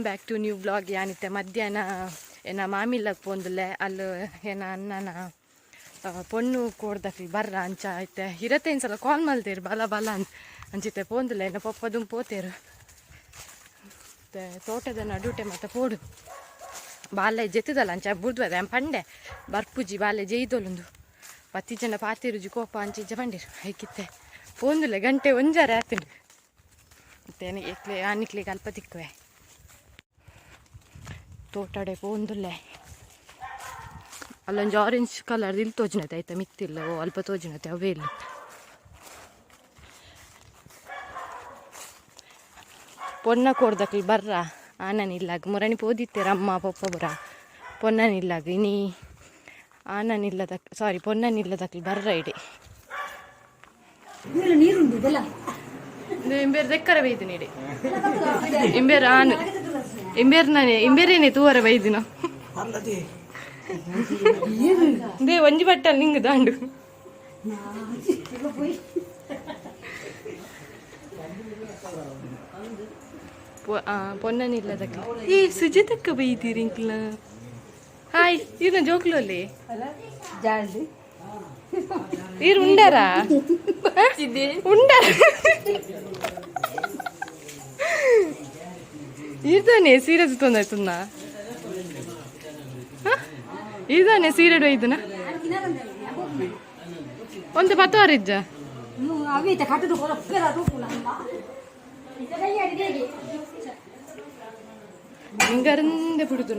Back to new blog. ಏನಿತ್ತೆ ಮಧ್ಯಾಹ್ನ ಏನ ಮಾಮಿಲ್ಲಕ್ಕೆ ಪೋಂದುಲ್ಲೆ ಅಲ್ಲಿ ಏನ ಅಣ್ಣನ ಪೊಣ್ಣು ಕೊಡ್ದಕ್ಲಿ ಬರ್ರ ಅಂಚ ಐತೆ ಇರತ್ತೆ ಸಲ ಕಾಲ್ ಮಲ್ತೇರು ಬಲ ಬಲ ಅಂಚಿತೆ ಪೋಂದುಲ್ಲ ಏನ ಪಪ್ಪದು ಪೋತೇರು ಮತ್ತೆ ತೋಟದ ನಡುಟೆ ಮತ್ತೆ ಪೋಡು ಬಾಲ್ಯ ಜೆತ್ತದಲ್ಲ ಅಂಚ ಬುಡ್ದದ ಪಂಡೆ ಬರ್ಪುಜಿ ಬಾಲ್ಯ ಜೈದೊಲುಂದು 10 ಜನ ಪಾತಿರುಜಿ ಕೋಪ ಅಂಚಿಜ್ಜ ಪಂಡಿರು ಐಕಿತ್ತೆ ಪೋಂದುಲ್ಲೆ ಗಂಟೆ ಒಂಜಾರೆ ಆತುಂಡು ಮತ್ತೇನೆ ಏಕ್ಲೆ ಆನಿಕ್ಲಿಗೆ ಅಲ್ಪ ತಿಕ್ಕುವೆ ತೋಟಡೆ ಪೋಂದುಲ್ಲೆ ಅಲ್ಲೊಂದು ಆರೆಂಜ್ ಕಲರ್ ಇಲ್ಲಿ ತೋಜಿನತೆ ಆಯ್ತಾ ಮಿತ್ತಿಲ್ಲ ಓ ಅಲ್ಪ ತೋಜಿನತೆ ಅವೇ ಇಲ್ಲ ಪೊನ್ನ ಕೊಡ್ದಕ್ಲಿ ಬರ್ರ ಆನನಿಲ್ಲಾಗ ಮುರಣಿ ಪೋದಿತ್ತೇರ ಅಮ್ಮ ಪಪ್ಪ ಬರ ಪೊನ್ನನಿಲ್ಲಾಗ ಇನಿ ಆನನಿಲ್ಲದಕ್ ಸಾರಿ ಪೊನ್ನನಿಲ್ಲದಕ್ಲಿ ಬರ್ರ ಇಡಿ ಇಂಬೇರು ದೆಕ್ಕರ ಬೈದಿನ ಇಡಿ ಇಂಬೇರು ಆನು ಇಂಬೇರೇನೆ ತೂವರ ಬೈದಿನ ದೇ ಒಂಜಿ ಬಟ್ಟಲ್ ನಿಂಗೆ ದಾಂಡು ಪೊನ್ನನಿಲ್ಲದಕ್ಕೆ ಈ ಸುಜಿತಕ್ಕ ಬೈತೀರಿ ಇಂಕ್ಲ ಹಾಯ್ ಇವ್ನ ಜೋಕ್ಲು ಅಲ್ಲಿ ಇವ್ರು ಉಂಡಾರ ಉಂಡಾರ ಇರ್ತಾನೆ ಸೀರಿಯಸ್ ತೊಂದಾಯ್ತನ್ನ ಇದಾನೆ ಸೀರೆಡ್ ಒಯ್ದನ ಒಂದು ಪತ್ತವಾರಿಜ್ಜ ಹಿಂಗರಂದೆ ಬಿಡುದು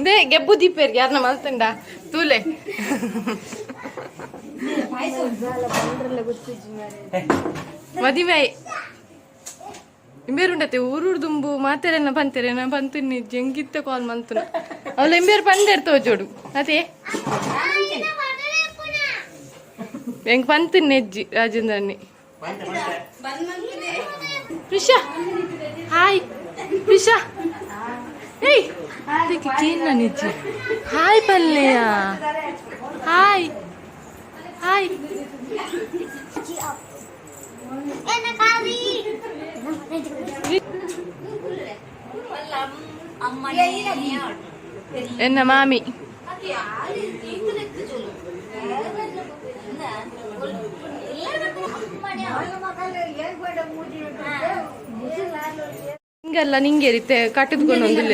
ದೇ ಗೆಬ್ಬು ದೀಪೇರ್ಗೆ ಯಾರನ್ನ ಮಲ್ತಂಡ ತೂಲೆ ಮದಿಮೆ ಇಂಬೇರುಂಡತೆ ಊರೂರು ದುಂಬು ಮಾತೆರೆನ ಪಂತೆರೆನ ಪಂತುನಿ ಜಂಗಿತ್ತ ಕಾಲ್ ಮಂತುನ ಅವಳ ಇಂಬೇರು ಪಂದೇರ್ ತೋಜೋಡು ಅದೇ ಹೆಂಗ್ ಪಂತುನ್ ನೆಜ್ಜಿ ರಾಜೇಂದ್ರನಿ ರಿಷಾ ಹಾಯ್ ರಿಷಾ ಏಯ್ ಕೇಳ ನಿಜ್ಜಿ ಹಾಯ್ ಪಲ್ಲೆಯ ಹಾಯ್ ಹಾಯ್ ಎನ್ನ ಮಾಮಿ ಹಿಂಗಲ್ಲ ನಿಂಗೆ ರೀತಿ ಕಟ್ಟಿದ್ಕೊಂಡು ಒಂದಿಲ್ಲ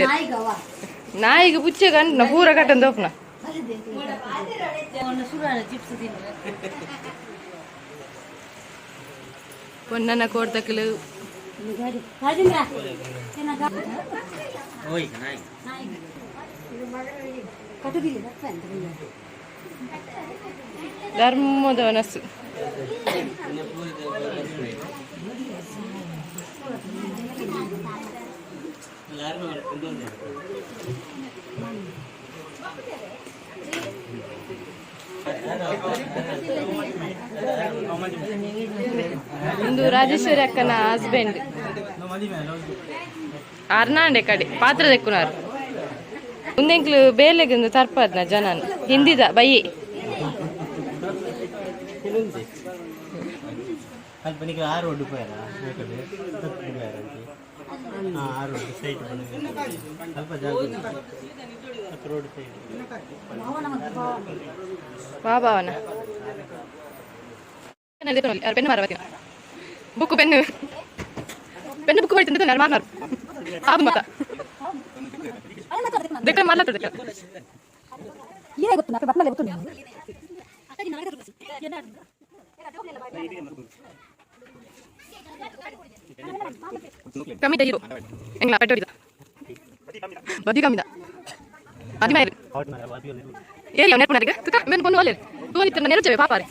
ನಾಯಿಗೆ ಪುಚ್ಚೆ ಗಂಡ ಪೂರ ಕಟ್ಟಂದ ಹೋಪ್ನ ಪೊನ್ನನ ಕೋಡ್ತಕ್ಕಲು ಧರ್ಮದ ಮನಸ್ಸು ಇಂದು ರಾಜೇಶ್ವರಿ ಅಕ್ಕನ ಹಸ್ಬೆಂಡ್ ಅರ್ನಾಂಡೆ ಕಡೆ ಪಾತ್ರ ತೆಕ್ಕುನಾರು ಮುಂದೆಂಕ್ಲು ಬೇಲೆಗಿಂದ ತರ್ಪದ್ನ ಜನನ್ ಹಿಂದಿದ ಬಯ್ಯಿ ಬಾಬಾವನ ಪೆನ್ನು ಮಾರ ಬುಕ್ಕು ಪೆನ್ನು ಪೆನ್ನು ಬುಕ್ಕು ಬೈತಿಂದ ನಾನು ಮಾರ್ನಾರು ಆದು ಮತ ದೇಕ ಮಾರ್ಲಾತ ಕಮ್ಮಿದ ಹೀರೋ ಎಂಗ್ಲ ಪೆಟ್ಟೋಡಿದ ಬದಿ ಕಮ್ಮಿದ ಅದು ಮೇಲೆ ಏರಿಯ ನೆನಪುನರಿಗೆ ಮೆನ್ ಪೊನ್ನು ಒಳ್ಳೆ ತೋರಿತ್ತ ನೆರಚವೆ ಪಾಪಾರೆ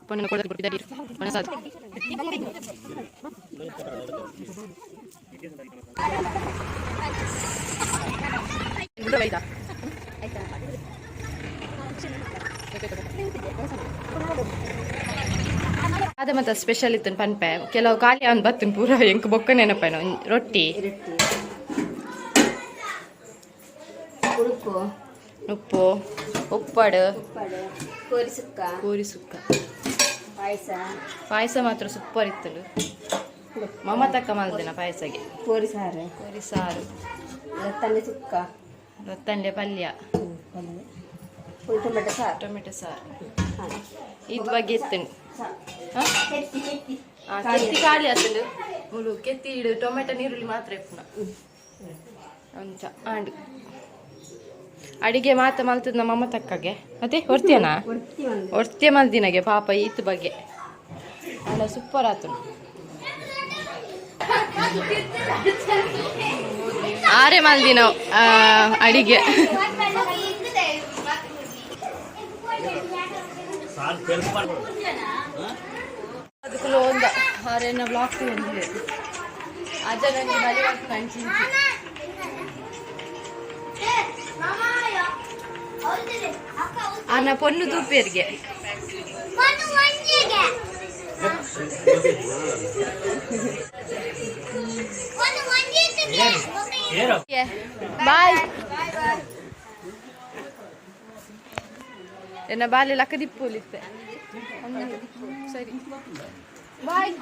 ಪೊನ್ನನ್ನು ಕೊಡೋದು ಕೊಟ್ಟಿದ್ದಾರೆ ಮನಸ್ಸಾದ ಅದ ಮತ್ತೆ ಸ್ಪೆಷಲ್ ಇತ್ತು ಪನ್ಪೆ ಕೆಲವು ಖಾಲಿ ಅವ್ನು ಬತ್ತಿನ ಪೂರ ಎಂಕ್ ಬೊಕ್ಕ ನೆನಪೇನು ರೊಟ್ಟಿ ಉಪ್ಪು ಉಪ್ಪಡು ಕೋರಿ ಸುಕ್ಕ ಪಾಯಸ ಮಾತ್ರ ಸೂಪರ್ ಇತ್ತಲು ಮಮತಕ್ಕ ಮಲ್ದಿನ ಪಾಯಸಗೆ ಕೋರಿ ಸಾರು ರತ್ತಂಡೆ ಸುಕ್ಕ ರತ್ತಂಡೆ ಪಲ್ಯ ಟೊಮೆಟೊ ಸಾರು ಇದು ಬಗ್ಗೆ ಎತ್ತನು ಕೆತ್ತಿ ಖಾಲಿ ಆತಂಡು ಮುಳು ಕೆತ್ತಿ ಇಡು ಟೊಮೆಟೊ ನೀರುಳ್ಳಿ ಮಾತ್ರ ಇಪ್ಪುನ ಅಂಚ ಆಂಡು ಅಡಿಗೆ ಮಾತ ಮಲ್ತದ ನಮ್ಮ ಅಮ್ಮ ತಕ್ಕಗೆ ಮತ್ತೆ ಹೊರ್ತಿಯನಾ ಹೊರ್ತಿಯ ಮಲ್ದಿನಗೆ ಪಾಪ ಈತ್ ಬಗ್ಗೆ ಅಲ್ಲ ಸೂಪರ್ ಆತು ಆರೆ ಮಲ್ದಿನ ಅಡಿಗೆ ಅದಕ್ಕೂ ಒಂದು ಆರೇನ ಬ್ಲಾಕ್ ಅಜ್ಜ ನನಗೆ ಬಲಿ ಕಂಚಿ ಅನ್ನ ಪೊನ್ನು ತೂಪೇರಿಗೆ ಬಾಯ್ ಎನ್ನ ಬಾಲ್ಯ ಲಕ್ಕ ದಿಪ್ಪುಲಿತ್ತೆ ಸರಿ ಬಾಯ್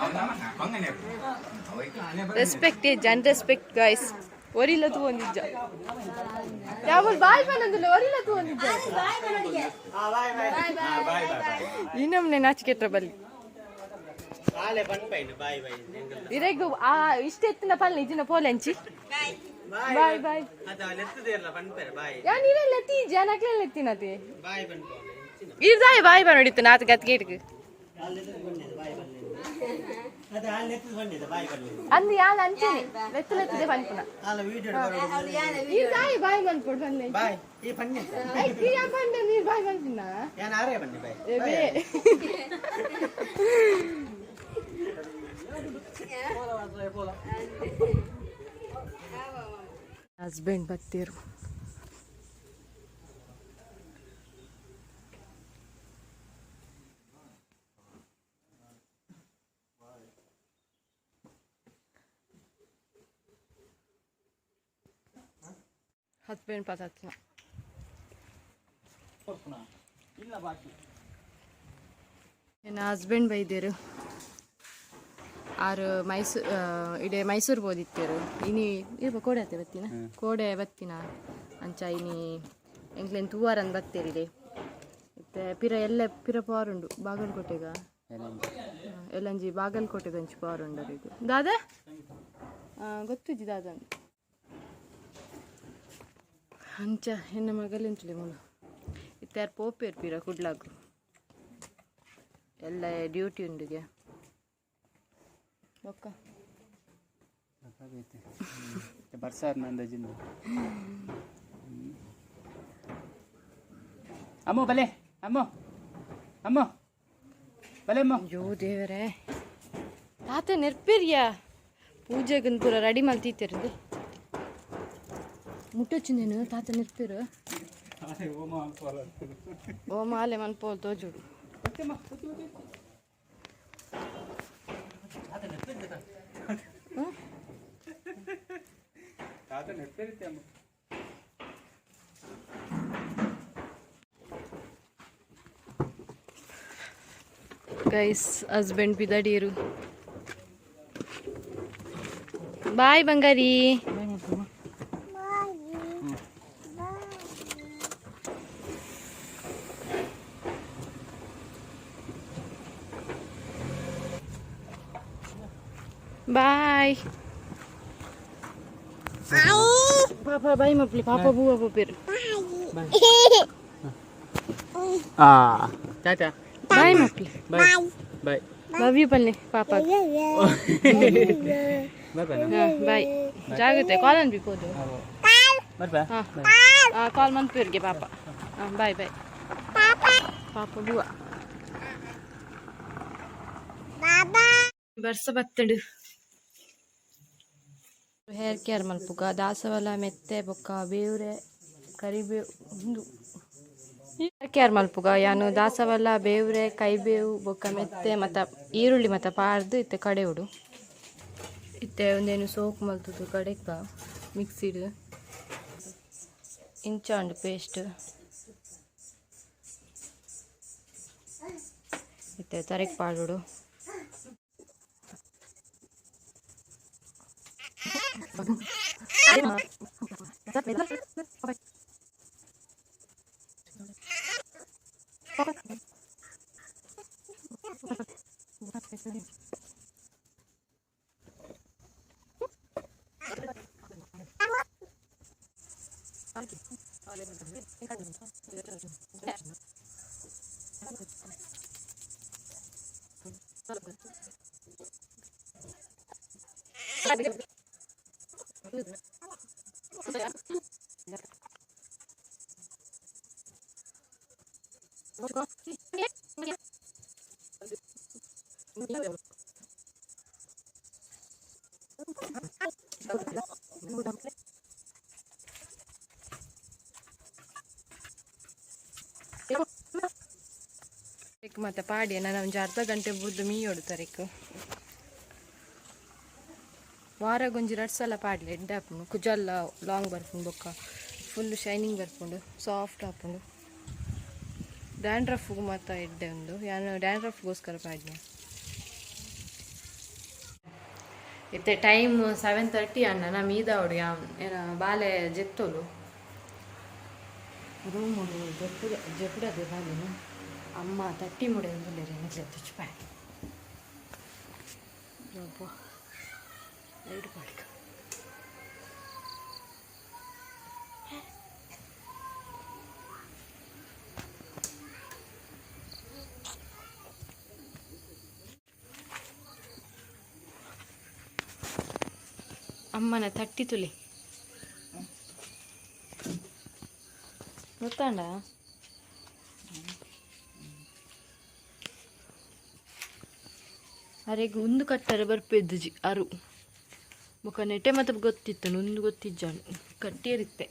ರೆಸ್ಪೆಕ್ಟ್ ಏಜ್ ಅನ್ರೆಸ್ಪೆಕ್ಟ್ ಗೈಸ್ ಒರಿಲ್ಲ ತಗೊಂಡಿದ್ದ ಯಾವ ಬಾಯ್ ಬಂದಿಲ್ಲ ಒರಿಲ್ಲ ತಗೊಂಡಿದ್ದ ಈ ನಮ್ನೆ ನಾಚಿಕೆಟ್ರ ಬಲ್ಲಿ ಇರೆಗು ಇಷ್ಟ ಎತ್ತಿನ ಪಲ್ಲೆ ಇಜಿನ ಪೋಲೆ ಹಂಚಿ ಬಾಯ್ ಬಾಯ್ ಯಾನ್ ಇರೆಲ್ಲ ಎತ್ತಿ ಜನಕ್ಲೆಲ್ಲ ಎತ್ತಿನತೆ ಇರ್ದಾಯ ಬಾಯ್ ಬಾ ನೋಡಿತ್ತು ನಾತ್ ಗತ್ಗೇಟ್ಗೆ ಅಂದ್ ಯಾನ್ ಅಂಚೆನೆ ಲೆತ್ತಲೆತ್ತದೆ ಪನ್ಪುನ ಇರ್ದಾಯ ಬಾಯ್ ಬಂದ್ಕೊಡ್ ಬನ್ನಿ ಯಾ ಬಂದೆ ನೀರ್ ಬಾಯ್ ಬಂದಿನ ಹಸ್ಬೆಂಡ್ ಬತ್ತೀರು ಹಸ್ಬೆಂಡ್ ಪದಾರ್ಥ ನನ್ನ ಹಸ್ಬೆಂಡ್ ಬೈದೇರು ಆರು ಇಡೇ ಮೈಸೂರು ಬೋದಿತ್ತೇರು ಇನಿ ಇರ್ಬ ಕೋಡೆ ಆತೆ ಬತ್ತಿನ ಕೋಡೆ ಬತ್ತಿನ ಅಂಚ ಇನಿ ಎಂಕ್ಲೆನ್ ತೂವಾರನ್ ಬತ್ತೇರಿಡೆ ಮತ್ತೆ ಪಿರ ಪಾರುಂಡು ಬಾಗಲಕೋಟೆಗ ಎಲ್ಲಂಜಿ ಬಾಗಲಕೋಟೆದಂಚಿ ಪಾರುಂಡು ಇದು ದಾದ ಗೊತ್ತಿದ್ದಿ ದಾದ ಅಂಚ ಹೆಣ್ಣ ಮಗಲಿಂಚಲಿ ಮುಳು ಇತ್ತಾರು ಪೋಪೇರು ಪಿರ ಕುಡ್ಲಾಗ್ರು ಎಲ್ಲ ಡ್ಯೂಟಿ ಉಂಡುಗೆ ಒಕ್ಕ ಬರ್ಸಾರ್ ನಂದಜಿಂದ ಅಮ್ಮು ಬಲೆ ಅಮ್ಮು ಅಮ್ಮು ಬಲೆ ಅಮ್ಮ ಅಯ್ಯೋ ದೇವರೇ ತಾತ ನೆರ್ಪಿರ್ಯಾ ಪೂಜೆಗನ್ ಪೂರ ರೆಡಿ ಮಲ್ತಿತ್ತಿರಂದೆ ಮುಟ್ಟೊಚ್ಚಿಂದೇನು ತಾತ ನೆರ್ಪಿರು ಓ ಮಾಲೆ ಮನ್ಪೋಲ್ ತೋಜುಡು ಗೈಸ್ ಹಸ್ಬೆಂಡ್ ಬಿದಡೀರು ಬಾಯ್ ಬಂಗಾರಿ ಬಾಯ್ ಪಾಪ ಬಾಯ್ ಮಪ್ಲಿ ಪಾಪ ಬೂವ ಪೋಪೇರು ಟಾಟಾ ಬಾಯ್ ಮಪ್ಲಿ ಬಾಯ್ ಬಾಯ್ ಲವ್ ಯು ಪಲ್ಲೆ ಪಾಪ ಬಾಯ್ ಜಾಗುತ್ತೆ ಕಾಲ್ ಅನ್ಬಿಬೋದು ಹಾಂ ಕಾಲ್ ಮನ್ಪೇರ್ಗೆ ಪಾಪ ಹಾಂ ಬಾಯ್ ಬಾಯ್ ಪಾಪ ಬೂವ ಬರ್ಸ ಬತ್ತಡು ಹೇರ್ ಕೇರ್ ಮಲ್ಪುಗ ದಾಸವಾಳ ಮೆತ್ತೆ ಬೊಕ್ಕ ಬೇವ್ರೆ ಕರಿಬೇವು ಹೇರ್ ಕೇರ್ ಮಲ್ಪುಗ ಯಾನು ದಾಸವಾಳ ಬೇವ್ರೆ ಕೈಬೇವು ಬೊಕ್ಕ ಮೆತ್ತೆ ಮತ್ತು ಈರುಳ್ಳಿ ಮತ್ತು ಪಾರ್ದು ಇತ್ತೆ ಕಡೆ ಉಡು ಇತ್ತೆ ಒಂದೇನು ಸೋಕು ಮಲ್ತುದು ಕಡೆಗ ಮಿಕ್ಸಿಡು ಇಂಚಾಂಡು ಪೇಸ್ಟ್ ಇತ್ತೆ ತರೆಕ್ ಪಾಡುಡು ಮತ್ತೆ ಪಾಡಿ ನಾನು ಒಂದು ಅರ್ಧ ಗಂಟೆ ಬುದ್ದು ಮೀ ಹೊಡ್ತಾರೆ ವಾರಗೊಂಜಿ 2 ಸಲ ಪಾಡ್ಲಿ ಎಡ್ಡೆ ಹಾಕೊಂಡು ಕುಜಲ್ಲ ಲಾಂಗ್ ಬರ್ಕೊಂಡು ಬೊಕ್ಕ ಫುಲ್ ಶೈನಿಂಗ್ ಬರ್ಕೊಂಡು ಸಾಫ್ಟ್ ಹಾಕೊಂಡು ಡ್ಯಾಂಡ್ರಫ್ಗೂ ಮತ್ತು ಎಡ್ಡೆ ಒಂದು ಯಾನು ಡ್ಯಾಂಡ್ರಫ್ಗೋಸ್ಕರ ಪಾಡ್ನೆ ಇತ್ತೆ ಟೈಮ್ 7:30 ಅಣ್ಣ ನಾ ಮೀದ ಹೊಡು ಏನ ಬಾಲೆ ಜೆತ್ತೋಲು ರೂಮ್ ಜೆಪ್ಪುಡದೆ ಬಾಲೆನು ಅಮ್ಮ ತಟ್ಟಿ ಮುಡೆ ಅಂದ್ರೆ ತುಚ್ಪಾಯ ಲೈಟ್ ಪಾಡಿಕ ಅಮ್ಮನ ತಟ್ಟಿ ತುಲಿ ಗೊತ್ತಾಂಡ ಅರೆಗೆ ಒಂದು ಕಟ್ಟರೆ ಬರ್ಪೆದ್ದುಜಿ ಅರು ಮುಖ ನೆಟೆ ಮತ್ತೆ ಗೊತ್ತಿತ್ತು ಒಂದು ಗೊತ್ತಿಜ್ಜಾನು ಕಟ್ಟಿಯರಿತ್ತೆ